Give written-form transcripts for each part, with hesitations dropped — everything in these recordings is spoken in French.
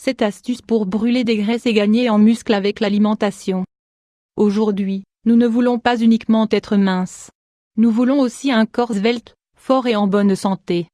cette astuce pour brûler des graisses et gagner en muscle avec l'alimentation. Aujourd'hui, nous ne voulons pas uniquement être minces. Nous voulons aussi un corps svelte, fort et en bonne santé.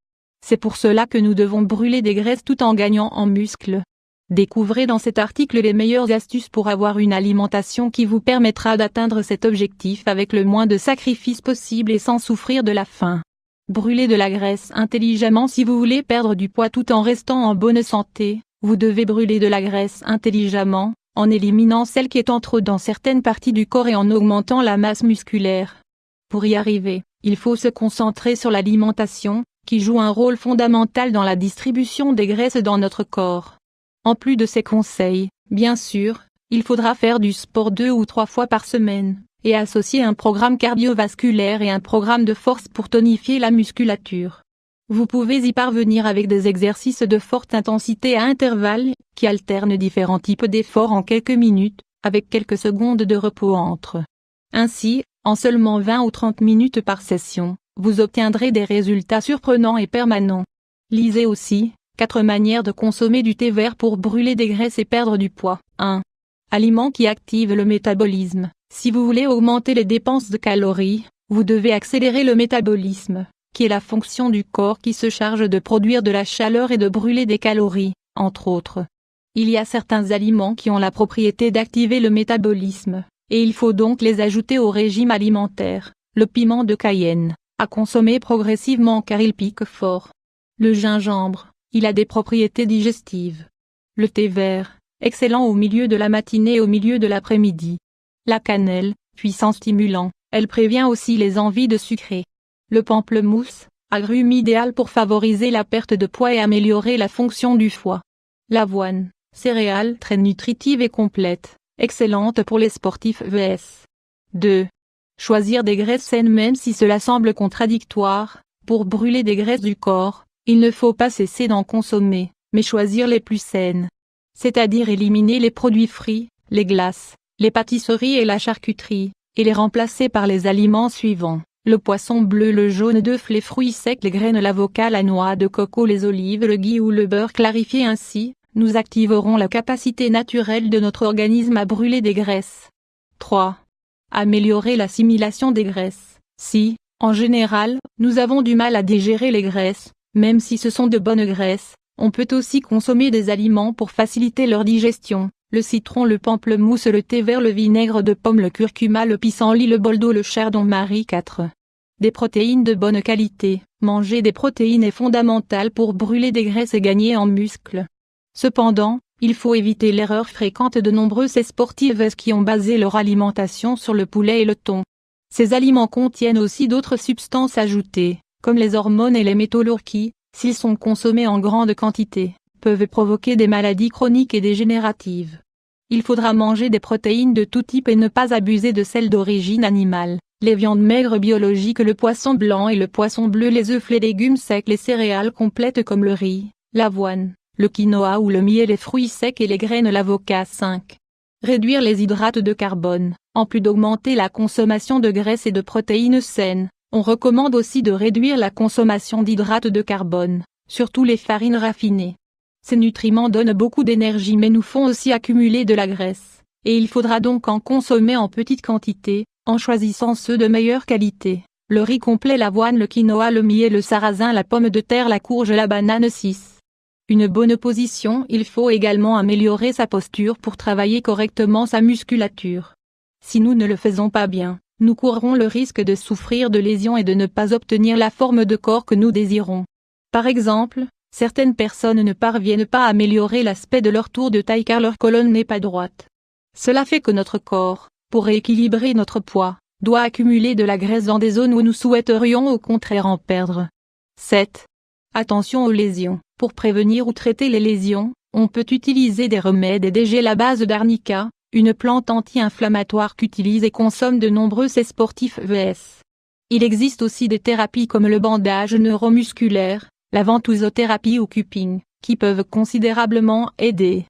C'est pour cela que nous devons brûler des graisses tout en gagnant en muscle. Découvrez dans cet article les meilleures astuces pour avoir une alimentation qui vous permettra d'atteindre cet objectif avec le moins de sacrifices possible et sans souffrir de la faim. Brûler de la graisse intelligemment. Si vous voulez perdre du poids tout en restant en bonne santé, vous devez brûler de la graisse intelligemment, en éliminant celle qui est en trop dans certaines parties du corps et en augmentant la masse musculaire. Pour y arriver, il faut se concentrer sur l'alimentation, qui joue un rôle fondamental dans la distribution des graisses dans notre corps. En plus de ces conseils, bien sûr, il faudra faire du sport 2 ou 3 fois par semaine, et associer un programme cardiovasculaire et un programme de force pour tonifier la musculature. Vous pouvez y parvenir avec des exercices de forte intensité à intervalles, qui alternent différents types d'efforts en quelques minutes, avec quelques secondes de repos entre. Ainsi, en seulement 20 ou 30 minutes par session, vous obtiendrez des résultats surprenants et permanents. Lisez aussi 4 manières de consommer du thé vert pour brûler des graisses et perdre du poids. 1. Aliments qui activent le métabolisme. Si vous voulez augmenter les dépenses de calories, vous devez accélérer le métabolisme, qui est la fonction du corps qui se charge de produire de la chaleur et de brûler des calories, entre autres. Il y a certains aliments qui ont la propriété d'activer le métabolisme, et il faut donc les ajouter au régime alimentaire. Le piment de Cayenne, à consommer progressivement car il pique fort. Le gingembre, il a des propriétés digestives. Le thé vert, excellent au milieu de la matinée et au milieu de l'après-midi. La cannelle, puissant stimulant, elle prévient aussi les envies de sucrer. Le pamplemousse, agrume idéal pour favoriser la perte de poids et améliorer la fonction du foie. L'avoine, céréale très nutritive et complète, excellente pour les sportifs vs. 2. Choisir des graisses saines même si cela semble contradictoire. Pour brûler des graisses du corps, il ne faut pas cesser d'en consommer, mais choisir les plus saines. C'est-à-dire éliminer les produits frits, les glaces, les pâtisseries et la charcuterie, et les remplacer par les aliments suivants: le poisson bleu, le jaune d'œuf, les fruits secs, les graines, l'avocat, la noix de coco, les olives, le ghee ou le beurre clarifié. Ainsi, nous activerons la capacité naturelle de notre organisme à brûler des graisses. 3. Améliorer l'assimilation des graisses. Si, en général, nous avons du mal à digérer les graisses, même si ce sont de bonnes graisses, on peut aussi consommer des aliments pour faciliter leur digestion: le citron, le pamplemousse, le thé vert, le vinaigre de pomme, le curcuma, le pissenlit, le boldo, le chardon-marie. 4. Des protéines de bonne qualité. Manger des protéines est fondamental pour brûler des graisses et gagner en muscle. Cependant, il faut éviter l'erreur fréquente de nombreuses sportives qui ont basé leur alimentation sur le poulet et le thon. Ces aliments contiennent aussi d'autres substances ajoutées, comme les hormones et les métaux lourds qui, s'ils sont consommés en grande quantité, peuvent provoquer des maladies chroniques et dégénératives. Il faudra manger des protéines de tout type et ne pas abuser de celles d'origine animale: les viandes maigres biologiques, le poisson blanc et le poisson bleu, les œufs, les légumes secs, les céréales complètes comme le riz, l'avoine, le quinoa ou le millet, les fruits secs et les graines, l'avocat. 5. Réduire les hydrates de carbone. En plus d'augmenter la consommation de graisses et de protéines saines, on recommande aussi de réduire la consommation d'hydrates de carbone, surtout les farines raffinées. Ces nutriments donnent beaucoup d'énergie mais nous font aussi accumuler de la graisse, et il faudra donc en consommer en petite quantité, en choisissant ceux de meilleure qualité: le riz complet, l'avoine, le quinoa, le millet, le sarrasin, la pomme de terre, la courge, la banane. 6. Une bonne position. Il faut également améliorer sa posture pour travailler correctement sa musculature. Si nous ne le faisons pas bien, nous courrons le risque de souffrir de lésions et de ne pas obtenir la forme de corps que nous désirons. Par exemple, certaines personnes ne parviennent pas à améliorer l'aspect de leur tour de taille car leur colonne n'est pas droite. Cela fait que notre corps, pour rééquilibrer notre poids, doit accumuler de la graisse dans des zones où nous souhaiterions au contraire en perdre. 7. Attention aux lésions. Pour prévenir ou traiter les lésions, on peut utiliser des remèdes et des gels à base d'arnica, une plante anti-inflammatoire qu'utilisent et consomment de nombreux sportifs vs. Il existe aussi des thérapies comme le bandage neuromusculaire, la ventousothérapie ou cupping, qui peuvent considérablement aider.